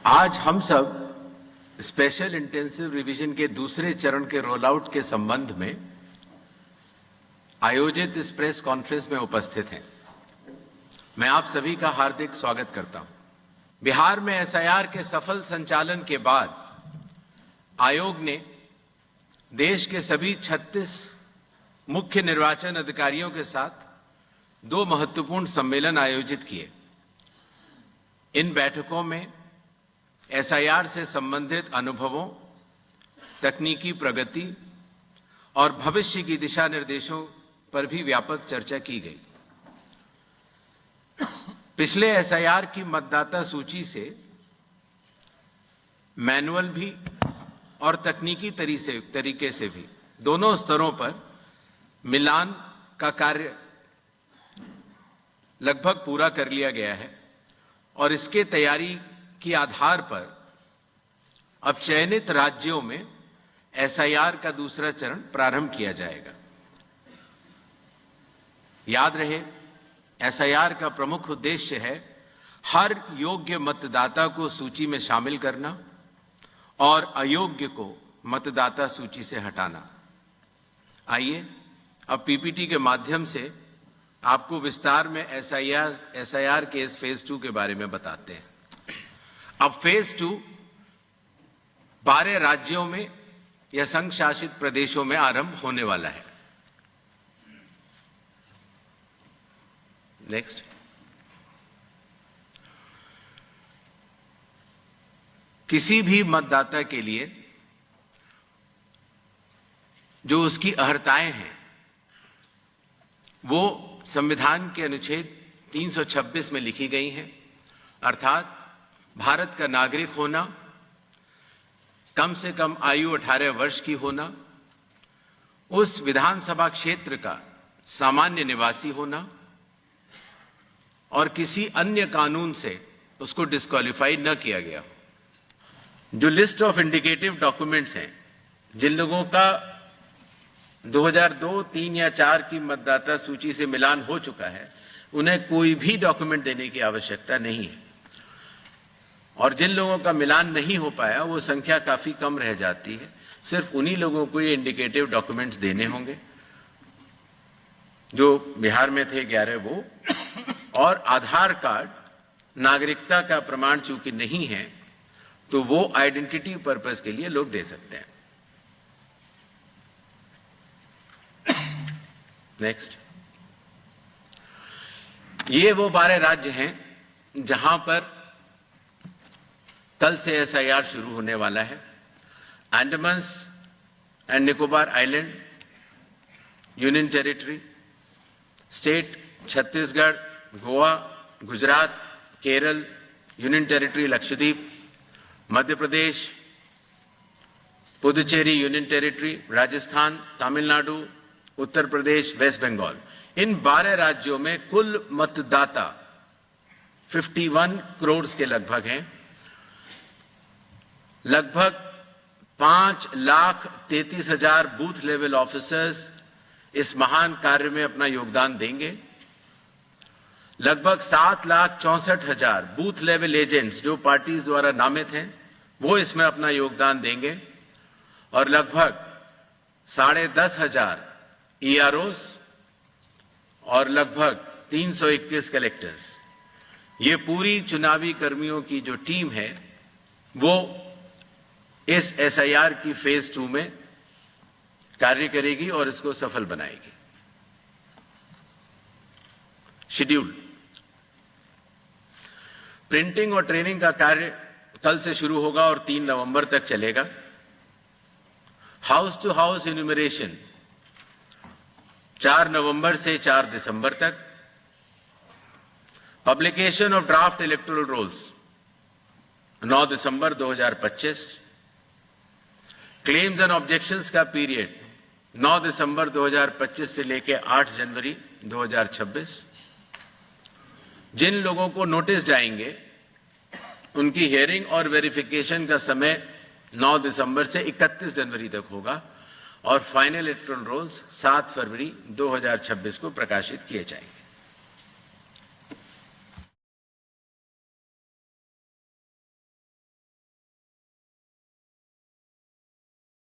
आज हम सब स्पेशल इंटेंसिव रिवीजन के दूसरे चरण के रोल आउट के संबंध में आयोजित इस प्रेस कॉन्फ्रेंस में उपस्थित हैं। मैं आप सभी का हार्दिक स्वागत करता हूं। बिहार में एसआईआर के सफल संचालन के बाद आयोग ने देश के सभी 36 मुख्य निर्वाचन अधिकारियों के साथ 2 महत्वपूर्ण सम्मेलन आयोजित किए। इन बैठकों में एसआईआर से संबंधित अनुभवों, तकनीकी प्रगति और भविष्य की दिशा निर्देशों पर भी व्यापक चर्चा की गई। पिछले एसआईआर की मतदाता सूची से मैनुअल भी और तकनीकी तरीके से भी दोनों स्तरों पर मिलान का कार्य लगभग पूरा कर लिया गया है और इसके तैयारी के आधार पर अब चयनित राज्यों में एसआईआर का दूसरा चरण प्रारंभ किया जाएगा। याद रहे, एसआईआर का प्रमुख उद्देश्य है हर योग्य मतदाता को सूची में शामिल करना और अयोग्य को मतदाता सूची से हटाना। आइए अब पीपीटी के माध्यम से आपको विस्तार में एसआईआर के इस फेज 2 के बारे में बताते हैं। अब फेज 2 12 राज्यों में या संघ शासित प्रदेशों में आरंभ होने वाला है। नेक्स्ट। किसी भी मतदाता के लिए जो उसकी अर्हताएं हैं वो संविधान के अनुच्छेद 326 में लिखी गई हैं, अर्थात भारत का नागरिक होना, कम से कम आयु 18 वर्ष की होना, उस विधानसभा क्षेत्र का सामान्य निवासी होना और किसी अन्य कानून से उसको डिस्क्वालीफाई न किया गया हो। जो लिस्ट ऑफ इंडिकेटिव डॉक्यूमेंट्स हैं, जिन लोगों का 2002, 3 या 4 की मतदाता सूची से मिलान हो चुका है, उन्हें कोई भी डॉक्यूमेंट देने की आवश्यकता नहीं है। और जिन लोगों का मिलान नहीं हो पाया वो संख्या काफी कम रह जाती है। सिर्फ उन्हीं लोगों को ये इंडिकेटिव डॉक्यूमेंट्स देने होंगे जो बिहार में थे 11 वो, और आधार कार्ड नागरिकता का प्रमाण चूंकि नहीं है तो वो आइडेंटिटी पर्पस के लिए लोग दे सकते हैं। नेक्स्ट। ये वो 12 राज्य हैं जहां पर कल से एसआईआर शुरू होने वाला है। Andaman and Nicobar island union territory, state Chhattisgarh, Goa, Gujarat, Kerala, union territory Lakshadweep, Madhya Pradesh, Puducherry union territory, Rajasthan, Tamil Nadu, Uttar Pradesh, west Bengal. इन 12 राज्यों में कुल मतदाता 51 करोड़ के लगभग हैं। लगभग 5,33,000 बूथ लेवल ऑफिसर्स इस महान कार्य में अपना योगदान देंगे। लगभग 7,64,000 बूथ लेवल एजेंट्स जो पार्टीज द्वारा नामित हैं वो इसमें अपना योगदान देंगे और लगभग 10,500 EROs और लगभग 321 कलेक्टर्स। ये पूरी चुनावी कर्मियों की जो टीम है वो इस एसआईआर की फेज 2 में कार्य करेगी और इसको सफल बनाएगी। शेड्यूल। प्रिंटिंग और ट्रेनिंग का कार्य कल से शुरू होगा और 3 नवंबर तक चलेगा। हाउस टू हाउस इन्यूमरेशन 4 नवंबर से 4 दिसंबर तक। Publication of draft electoral rolls 9 दिसंबर 2025। क्लेम्स एंड ऑब्जेक्शंस का पीरियड 9 दिसंबर 2025 से लेकर 8 जनवरी 2026। जिन लोगों को नोटिस जाएंगे उनकी हियरिंग और वेरिफिकेशन का समय 9 दिसंबर से 31 जनवरी तक होगा और फाइनल इलेक्टोरल रोल्स 7 फरवरी 2026 को प्रकाशित किए जाएंगे।